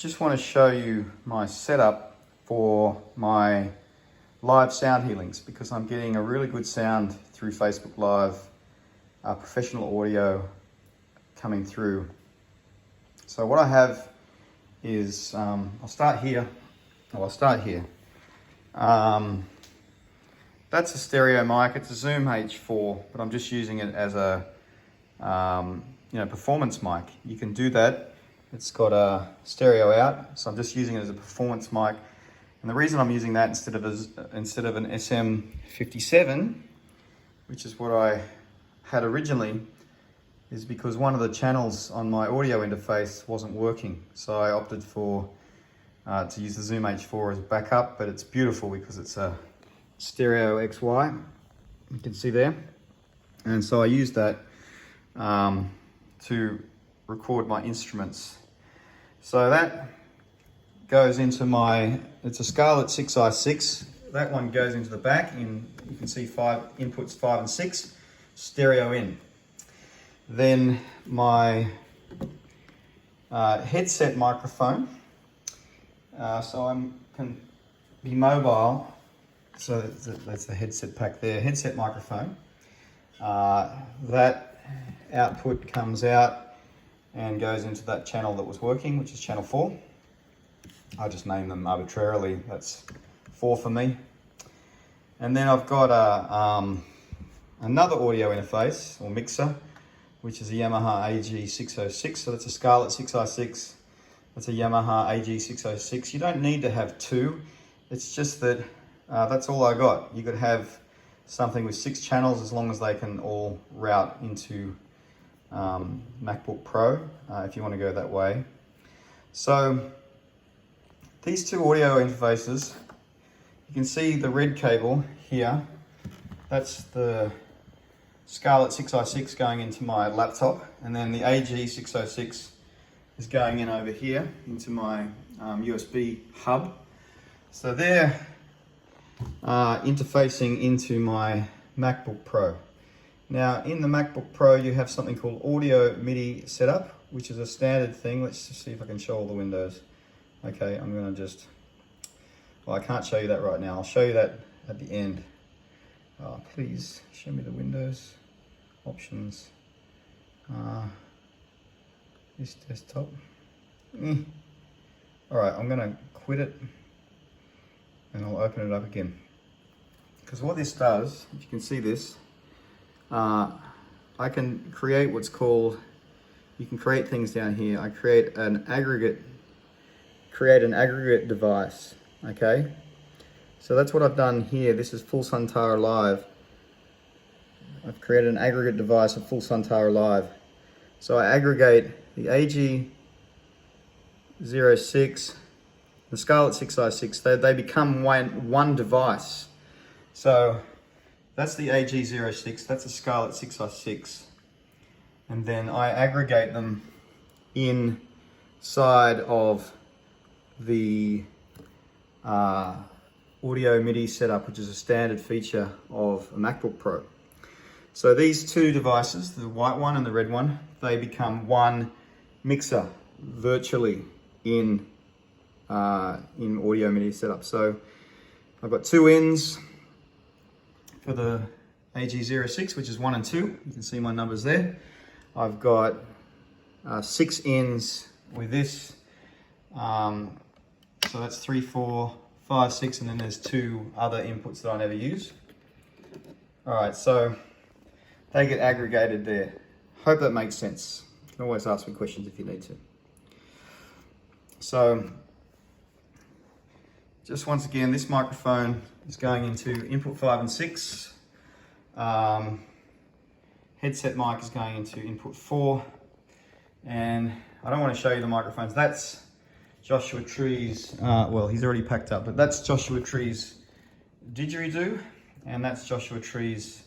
just want to show you my setup for my live sound healings, because I'm getting a really good sound through Facebook Live, professional audio coming through. So what I have is, I'll start here. That's a stereo mic. It's a Zoom H4, but I'm just using it as a performance mic. You can do that. It's got a stereo out, so I'm just using it as a performance mic. And the reason I'm using that instead of an SM57, which is what I had originally, is because one of the channels on my audio interface wasn't working. So I opted for to use the Zoom H4 as backup, but it's beautiful because it's a stereo XY, you can see there. And so I used that to record my instruments. So that goes into it's a Scarlett 6i6. That one goes into the back, you can see inputs 5 and 6, stereo in. Then my headset microphone, so I can be mobile, so that's the headset pack there, headset microphone. That output comes out and goes into that channel that was working, which is channel 4. I just named them arbitrarily, that's 4 for me. And then I've got another audio interface or mixer, which is a Yamaha AG606. So that's a Scarlett 6i6, that's a Yamaha AG606. You don't need to have 2, it's just that that's all I got. You could have something with 6 channels as long as they can all route into MacBook Pro, if you want to go that way. So these two audio interfaces, you can see the red cable here. That's the Scarlett 6i6 going into my laptop, and then the AG606 is going in over here into my USB hub. So they're interfacing into my MacBook Pro. Now in the MacBook Pro you have something called audio Midi setup, which is a standard thing. Let's just see if I can show all the windows. Okay, I'm gonna I can't show you that right now. I'll show you that at the end. Please show me the windows, options, this desktop. All right, I'm gonna quit it and I'll open it up again. Because what this does, if you can see this, I can create what's called, you can create things down here. I create an aggregate device, okay? So that's what I've done here. This is full Suntara Live. I've created an aggregate device of full Suntara Live. So I aggregate the AG06, the Scarlett 6i6, they become one device. So that's the AG06, that's a Scarlett 6i6. And then I aggregate them inside of the audio MIDI setup, which is a standard feature of a MacBook Pro. So these two devices, the white one and the red one, they become one mixer virtually in audio MIDI setup. So I've got 2 ends for the AG06, which is 1 and 2. You can see my numbers there. I've got 6 ends with this. So that's 3, 4, 5, 6, and then there's 2 other inputs that I never use. All right, so they get aggregated there. Hope that makes sense. You can always ask me questions if you need to. So just once again, this microphone is going into input 5 and 6. Headset mic is going into input 4. And I don't want to show you the microphones. That's Joshua Tree's, well, he's already packed up, but that's Joshua Tree's didgeridoo, and that's Joshua Tree's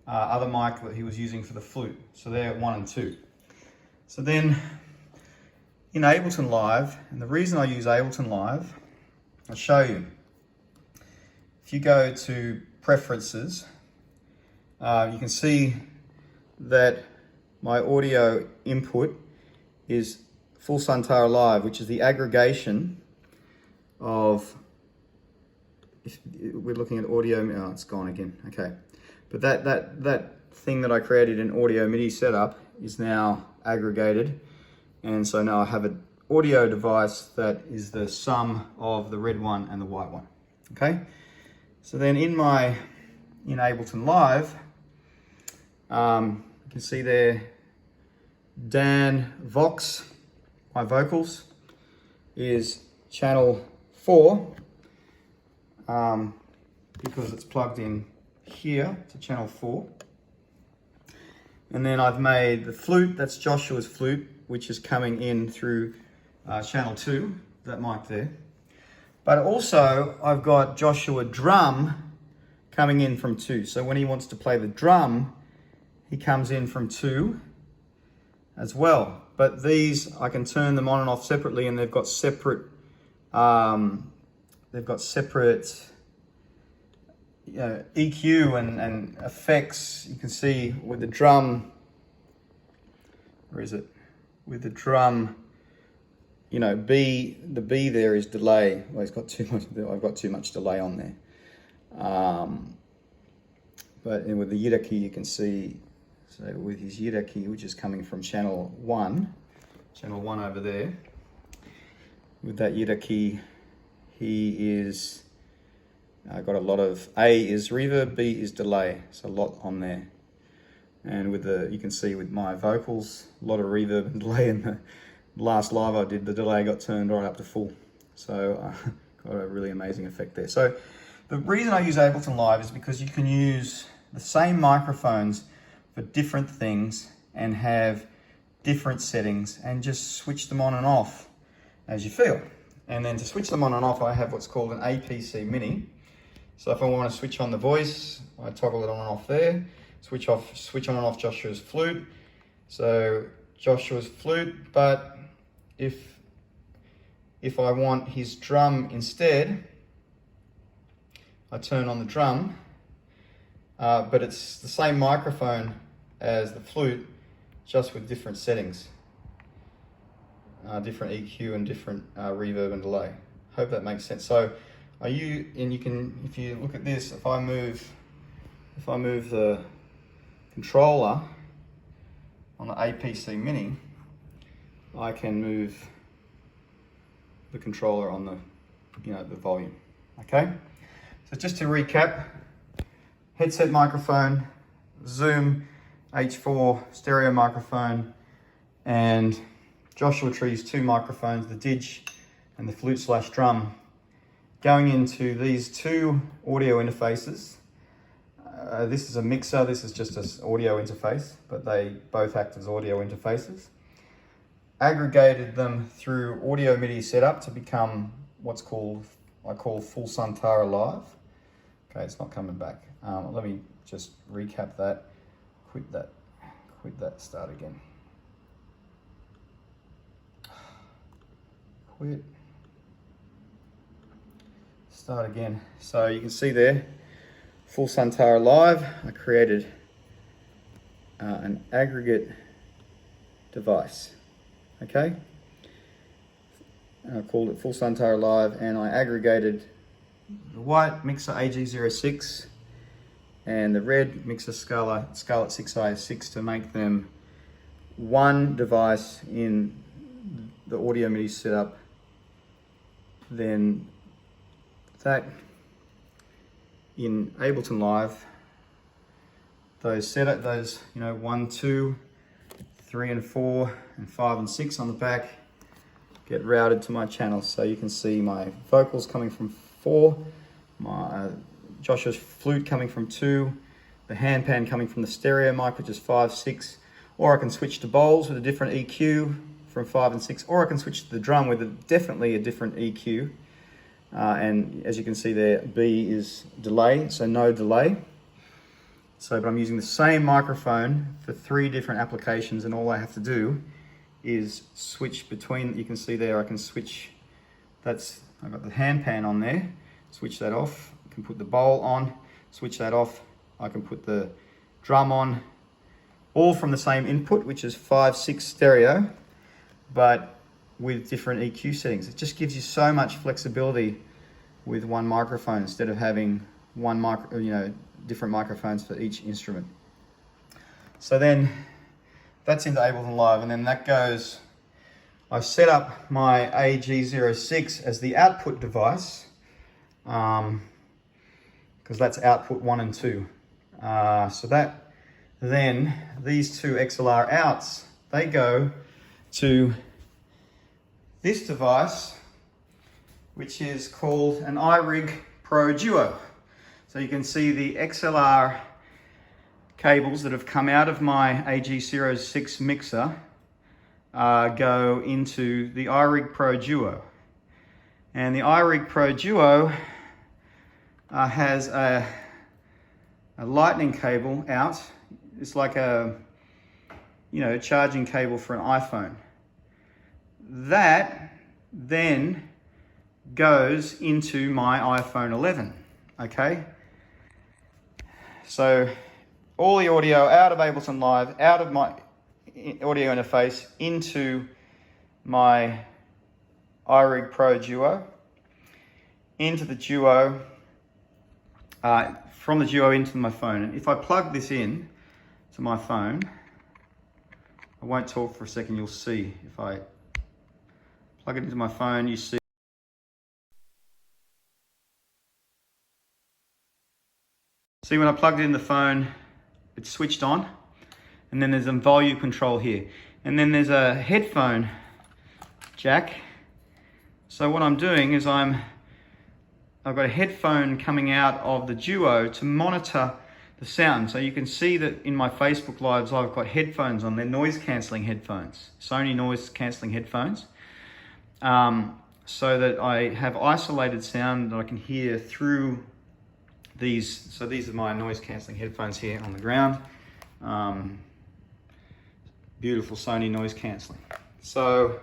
other mic that he was using for the flute. So they're 1 and 2. So then in Ableton Live, and the reason I use Ableton Live, I'll show you. If you go to Preferences, you can see that my audio input is Full Santara Live, which is the aggregation of, if we're looking at audio, oh, it's gone again, okay. But that thing that I created in audio MIDI setup is now aggregated. And so now I have an audio device that is the sum of the red one and the white one, okay? So then in Ableton Live, you can see there, Dan Vox, my vocals, is channel 4, because it's plugged in here to channel 4. And then I've made the flute, that's Joshua's flute, which is coming in through channel 2, that mic there. But also I've got Joshua drum coming in from 2. So when he wants to play the drum, he comes in from 2 as well. But these, I can turn them on and off separately, and they've got separate EQ and effects. You can see with the drum, where is it? With the drum, you know, the B there is delay. Well, it's got too much, I've got too much delay on there. But with the Yida key, you can see, so with his Yida key, which is coming from channel 1 over there, with that Yida key, he is got a lot of, A is reverb, B is delay, so a lot on there. And with the, you can see with my vocals, a lot of reverb and delay. In the last live I did, the delay got turned right up to full. So got a really amazing effect there. So the reason I use Ableton Live is because you can use the same microphones for different things and have different settings and just switch them on and off as you feel. And then to switch them on and off, I have what's called an APC Mini. So if I want to switch on the voice, I toggle it on and off there. Switch on and off Joshua's flute. So Joshua's flute, but if I want his drum instead, I turn on the drum, but it's the same microphone as the flute, just with different settings, different EQ and different reverb and delay. Hope that makes sense. So you can, if you look at this, if I move the controller on the APC Mini, I can move the controller on the, the volume. Okay. So just to recap, headset microphone, Zoom H4 stereo microphone, and Joshua Tree's 2 microphones, the Didge and the flute/drum, going into these 2 audio interfaces. This is a mixer, this is just an audio interface, but they both act as audio interfaces. Aggregated them through audio MIDI setup to become what's called, I call Full Santara Live. Okay, it's not coming back. Let me just recap that. Quit that, start again. Quit. Start again. So you can see there, Full Santara Live, I created an aggregate device, okay? And I called it Full Santara Live, and I aggregated the white mixer AG06 and the red mixer Scarlett 6i6 to make them one device in the audio MIDI setup. Then that in Ableton Live, those 1, 2, 3 and 4 and 5 and 6 on the back get routed to my channels. So you can see my vocals coming from 4, my Joshua's flute coming from 2, the handpan coming from the stereo mic, which is 5, 6, or I can switch to bowls with a different EQ from 5 and 6, or I can switch to the drum with definitely a different EQ. And as you can see there, B is delay, so no delay. But I'm using the same microphone for 3 different applications, and all I have to do is switch between, you can see there, I can switch, I've got the handpan on there, switch that off, I can put the bowl on, switch that off, I can put the drum on, all from the same input, which is 5, 6 stereo, but with different EQ settings. It just gives you so much flexibility with one microphone instead of having different microphones for each instrument. So then that's into Ableton Live, and then that goes, I've set up my AG06 as the output device, because that's output 1 and 2. So that, then these two XLR outs, they go to this device, which is called an iRig Pro Duo. So you can see the XLR cables that have come out of my AG06 mixer go into the iRig Pro Duo. And the iRig Pro Duo has a lightning cable out. It's like a charging cable for an iPhone. That then goes into my iPhone 11, okay? So all the audio out of Ableton Live, out of my audio interface into my iRig Pro Duo, into the Duo, from the Duo into my phone. And if I plug this in to my phone, I won't talk for a second, you'll see. If I plug it into my phone, you see. See, when I plugged it in the phone, it's switched on, and then there's a volume control here. And then there's a headphone jack. So what I'm doing is I've got a headphone coming out of the Duo to monitor the sound. So you can see that in my Facebook Lives, I've got headphones on. They're noise cancelling headphones, Sony noise cancelling headphones, so that I have isolated sound that I can hear through these. So these are my noise cancelling headphones here on the ground. Beautiful Sony noise cancelling. So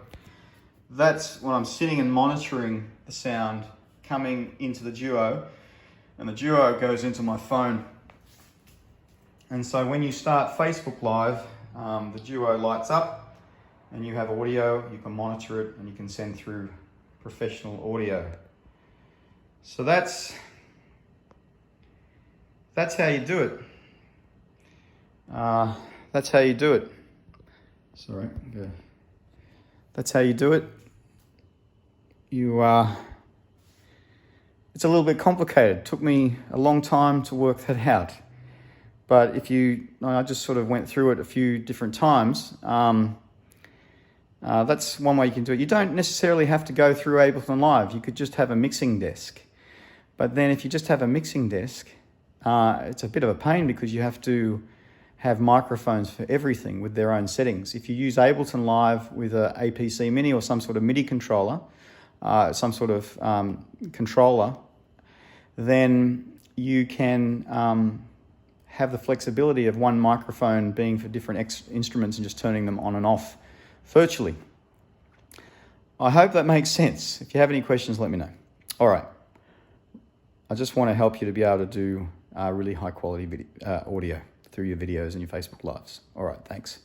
that's when I'm sitting and monitoring the sound coming into the Duo, and the Duo goes into my phone. And so when you start Facebook Live, the Duo lights up and you have audio, you can monitor it, and you can send through professional audio. So that's how you do it. That's how you do it. Sorry, okay. That's how you do it. It's a little bit complicated. It took me a long time to work that out. But I just sort of went through it a few different times. That's one way you can do it. You don't necessarily have to go through Ableton Live. You could just have a mixing desk. But then if you just have a mixing desk, it's a bit of a pain because you have to have microphones for everything with their own settings. If you use Ableton Live with a APC Mini or some sort of Midi controller, some sort of controller, then you can have the flexibility of one microphone being for different instruments and just turning them on and off virtually. I hope that makes sense. If you have any questions, let me know. All right. I just want to help you to be able to do really high quality audio through your videos and your Facebook Lives. All right, thanks.